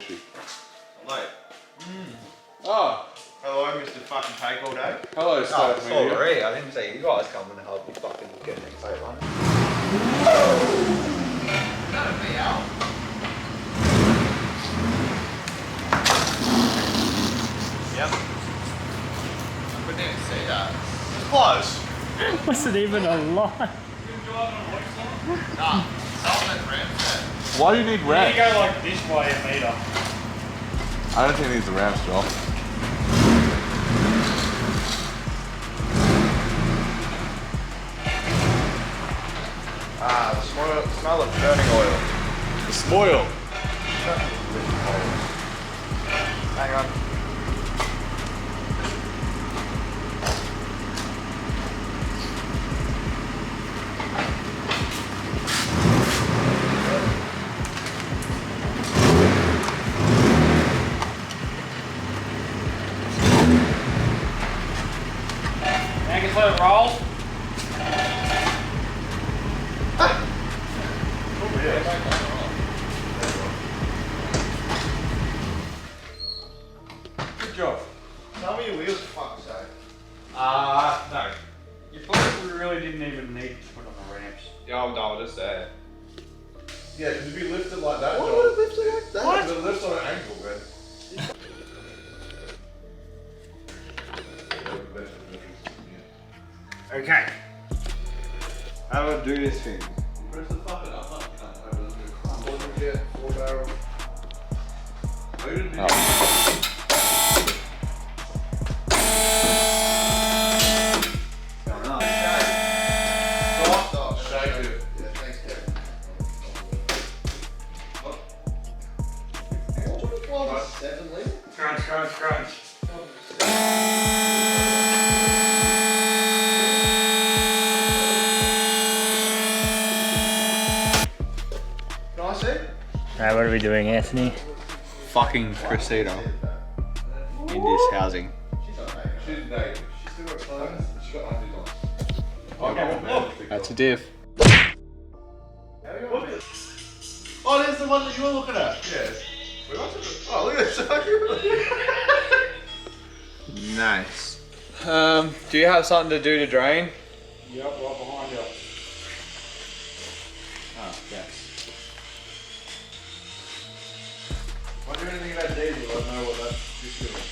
Mate. Oh. Hello, Mr. Fucking Take All Day. Hello, Steve. Sorry, I didn't see you guys coming to help me fucking get things over. That'll be out. Yep. I couldn't even see that. Close. Wasn't even a line. Nah, something ramp. Why do you need You ramps? go like this way a meter. I don't think it needs a ramps, Joel. Ah, the smell of burning oil. The spoil. Hang on. Now just let it roll. Good job. Tell me your wheels, for fuck's sake. No. You probably really didn't even need to put on the ramps. Yeah, I'll just say. Yeah, because if you lift it like that, Why would it lift it like that? What? It lifts on an angle, man. Okay. How do I do this thing? Press the fucking up, you can't have it. What did you get? 4 barrel. Shake it. Yeah, thanks, Kevin. What? 7 litre? Crunch, crunch, crunch. Can I see? Alright, what are we doing, Anthony? Fucking Cressida in this housing. She's naked. She's still got clothes. She's got undies on. Okay, That's a diff. Oh, there's the one that you were looking at. Yes. Oh, look at this. Nice. Do you have something to do to drain? Yep, right behind you. Oh, yes. If I do anything about diesel, I know what that is doing.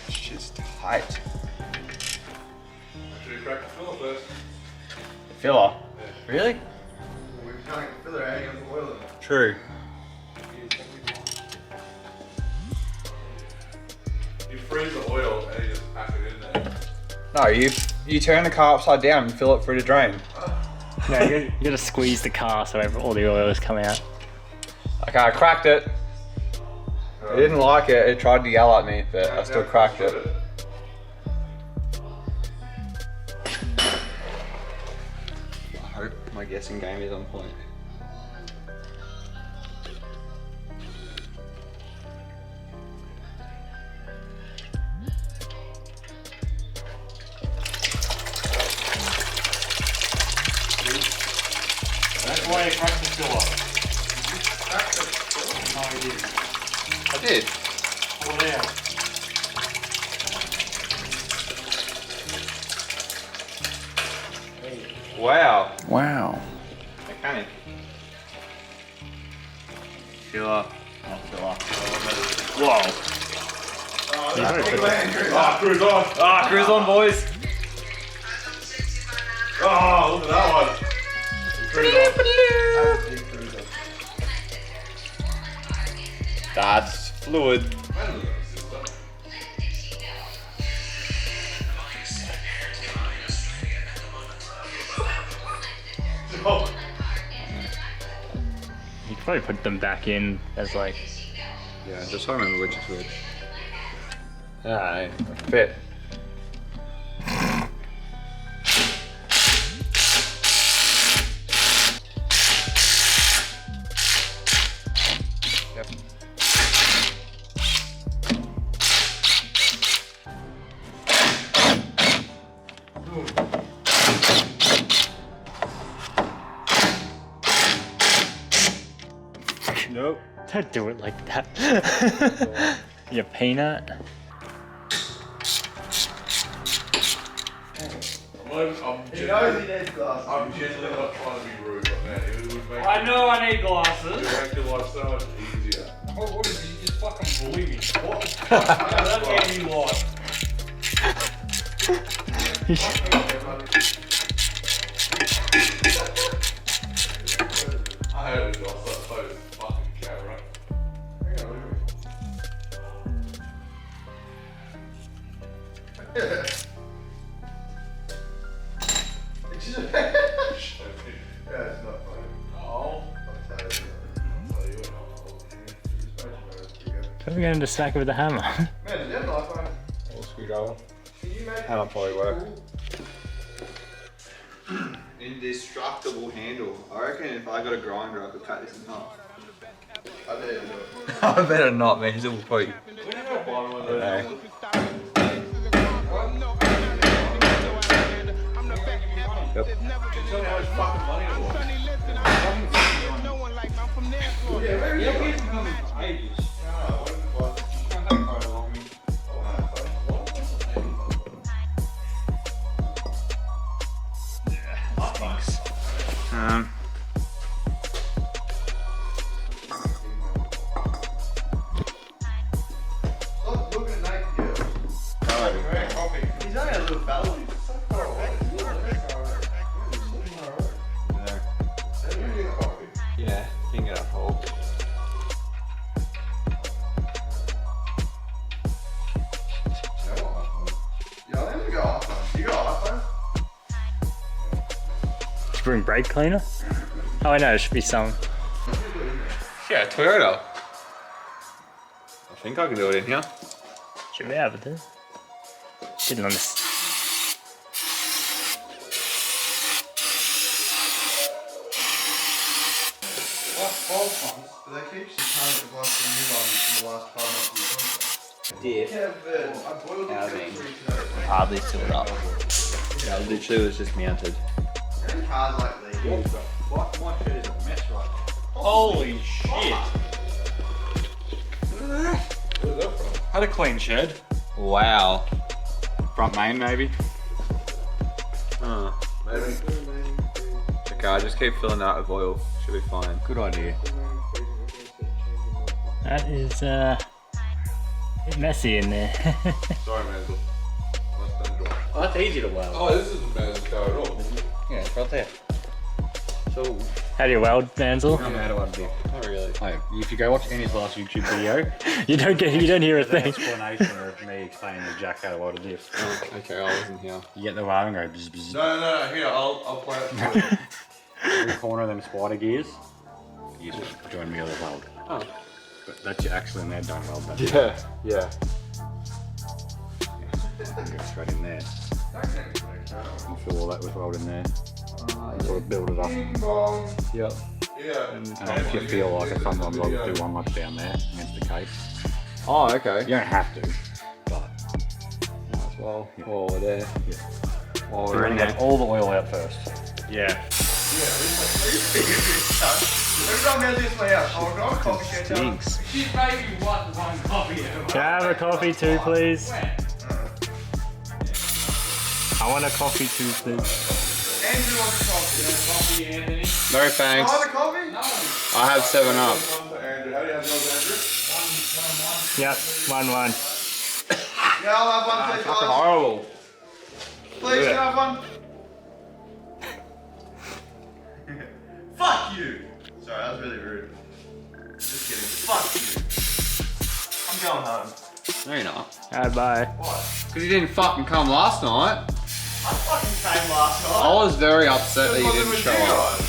It's just tight. Should we crack the filler first? Filler? Really? We can't fill it out of oil in it. True. You freeze the oil and you just pack it in there. No, you turn the car upside down and fill it through the drain. No, you gotta squeeze the car so all the oil has come out. Okay, I cracked it. It didn't like it. It tried to yell at me, but I still cracked it. I hope my guessing game is on point. That's why you cracked the filler. Crack the filler? No, you didn't. I did. Pull it out. Wow. Wow. Mechanic. Filler. Oh, filler. Oh, You that's better big put man, Chris. Ah, cruise on. Ah, cruise on, boys. Oh, look at that one. That's a big cruiser. That's fluid. You could probably put them back in as like. Yeah, just so I remember which is which. Ah, fit. Yep. Nope. Don't do it like that. Your peanut. He knows he needs glasses. I'm genuinely not trying to be rude like that. It would make I know I need glasses. make your life so much easier. What is it? You just fucking bully me. What? That's what you want. I heard it lost that fucking camera. Yeah. Yeah, it's not funny. Oh. I'll tell you. Don't be going to smack it with a hammer. Man, did you have an iPhone? Or screwdriver. Can you make Hammer probably work. cool? Indestructible handle. I reckon if I got a grinder, I could cut this in half. I dare you to do it. I better not, man. It will probably. We never buy one of those. Yep. Tell me how much fucking money it was. Yeah, where is it? Stop looking at naked girls. He's only a little fella. He's so far away. Yeah, you can get a hole. Yeah, I think we got iPhone. You got iPhone? Did you bring brake cleaner? Oh, I know, there should be some. Yeah, Toyota. I think I can do it in here. Should be able to. Sitting on this. Do they keep some current advice from new ones from the last 5 months of your contract? Diff. I boiled it Housing. for you today. Hardly sealed up. Yeah, literally was just mounted. How many cars like these? Fuck, my shit is a mess right now. Holy shit! Where's that from? Had a clean shed. Wow. Front main maybe. Maybe. Okay, I just keep filling that with oil. Should be fine. Good idea. That is a bit messy in there. Sorry, Mansell. Let's done dry. Oh, that's easy to weld. Oh, this isn't Mansell's car at all. Yeah, it's right there. So, How do you weld, Mansell? I'm out of one diff. Not really. Hey, if you go watch Annie's last YouTube video, You don't hear a there's an thing. explanation of me explaining to Jack how to weld a diff. Okay, I wasn't here. You get the wire and go bzz, bzz. No, here, I'll play it for you. Every corner of them spider gears, you just join me with a weld. Oh. But that's your axle in there, don't weld that. Yeah, yeah. You go straight in there. You fill all that with weld in there. And sort of build it up. Bing bong. Yep. Yeah. And if you feel like it, sometimes I'll do one like down there against the case. Oh, okay. You don't have to, but Might as well. While we're there. Yeah. While we're we're going in to there. get all the oil out first. Yeah. Every time I this my house, I'll go to a coffee shop. Stinks. Can I have a coffee too, please? I want a coffee too, please. Andrew wants a coffee. No I thanks. want a coffee? I have 7 Up. One for Andrew. How do you have yours, Andrew? Yep, 1-1. Yeah, I'll have one please, guys. Horrible. Please, can I have one? Fuck you! Sorry, that was really rude. Just kidding. Fuck you. I'm going home. No, you're not. Alright, bye. What? Because you didn't fucking come last night. I fucking came last night. I was very upset that you Because didn't it show was you up. guys.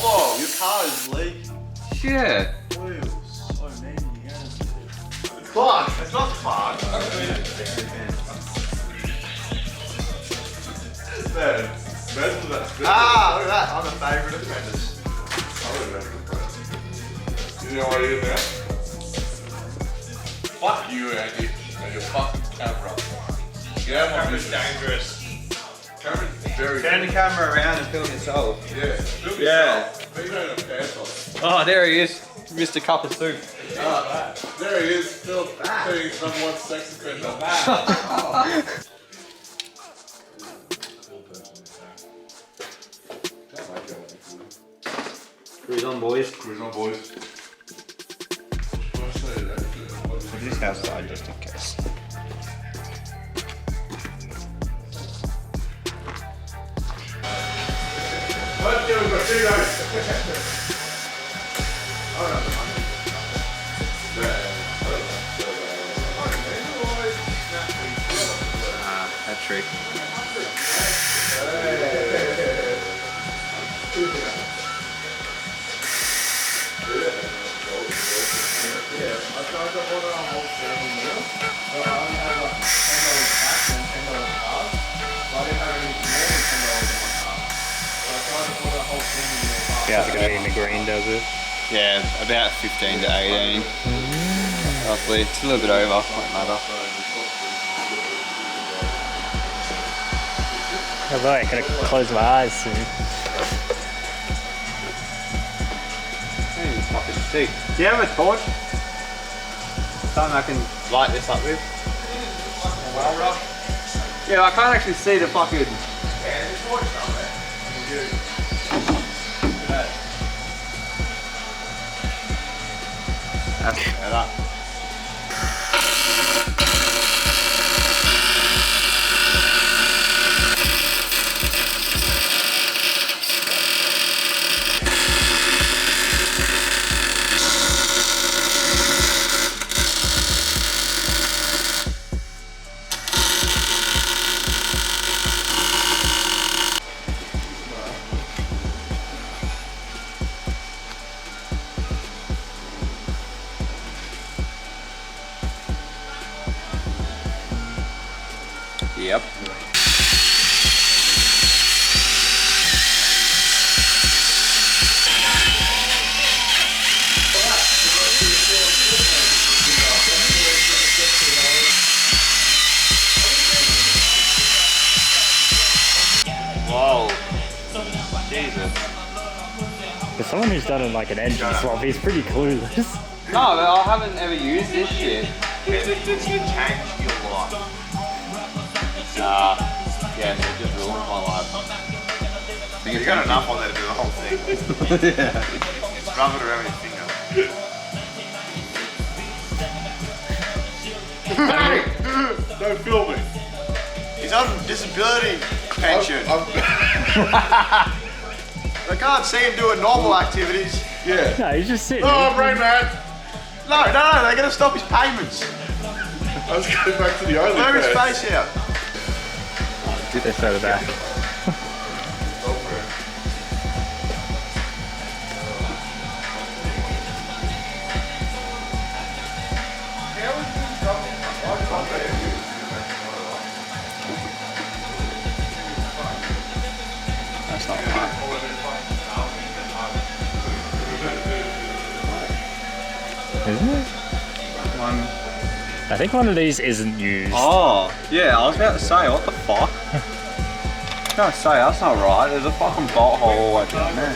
Whoa, your car is leaking. Shit. Oil, so many gallons. It's clogged. It's not clogged. Man, Mansell's that spit. Ah, look at that. I'm the favourite of offenders. I would have been. You know what he is now? Fuck you, Andy, and your fucking camera. Get out of my business. dangerous. Camera's very Turn the camera around and film yourself. Yeah. Film Yeah. yourself. But you don't have pants on. Oh, there he is. Mr. Cup of Soup. There he is, still doing somewhat sex offender. Cruise on, boys. Cruise on, boys. Put this outside just in case. That trick. Yeah, it's going to be in the green, does it? Yeah, about 15 to 18. Roughly. It's a little bit over, won't matter. Although I'm going to close my eyes soon. Hey, fucking see. Do you have a torch? Something I can light this up with? Yeah, I can't actually see the fucking... Yeah, there's a torch somewhere. That's better. Yep. Whoa. Jesus. For someone who's done like an engine swap, he's pretty clueless. No, but I haven't ever used this shit. This can change your life. Yeah, so it just ruined my life. You got enough on there to do the whole thing. Yeah. Rub it around your finger. Hey! Don't film me. He's on disability pension. I can't see him doing normal activities. Yeah. No, he's just sitting. Oh, brain man! No, they're gonna stop his payments. I was going back to the only Blur his face out. Get this further back. That's not right. Isn't it? One. I think one of these isn't used. Oh, yeah, I was about to say, what the fuck? I was going to say, that's not right. There's a fucking bolt hole all the way down there.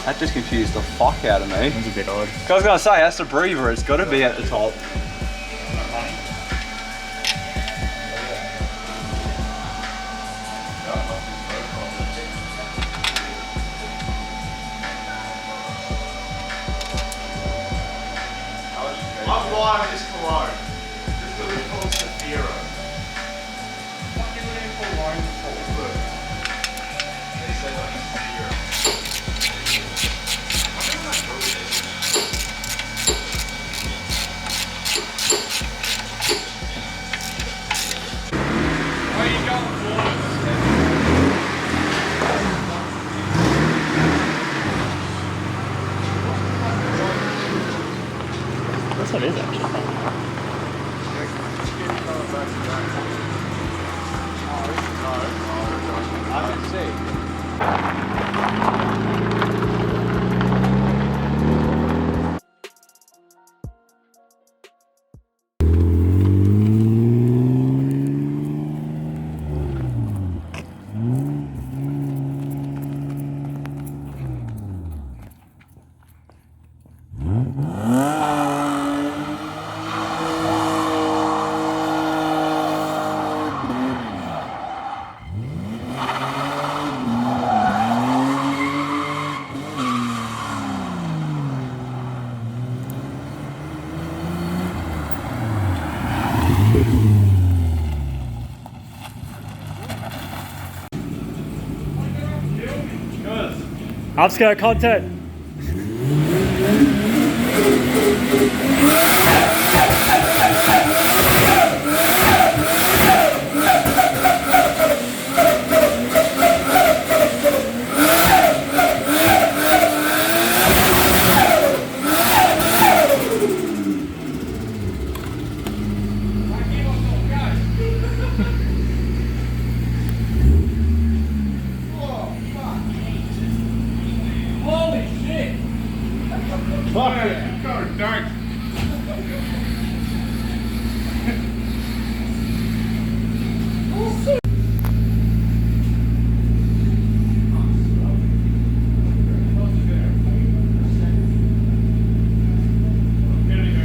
That just confused the fuck out of me. It's a bit odd. I was going to say, that's the breather. It's got to be at the top. I'm buying this cologne. This little called Saphira. Fucking little cologne before. Look. They say like Saphira. Where are you going for? This one is actually. Upskirt content.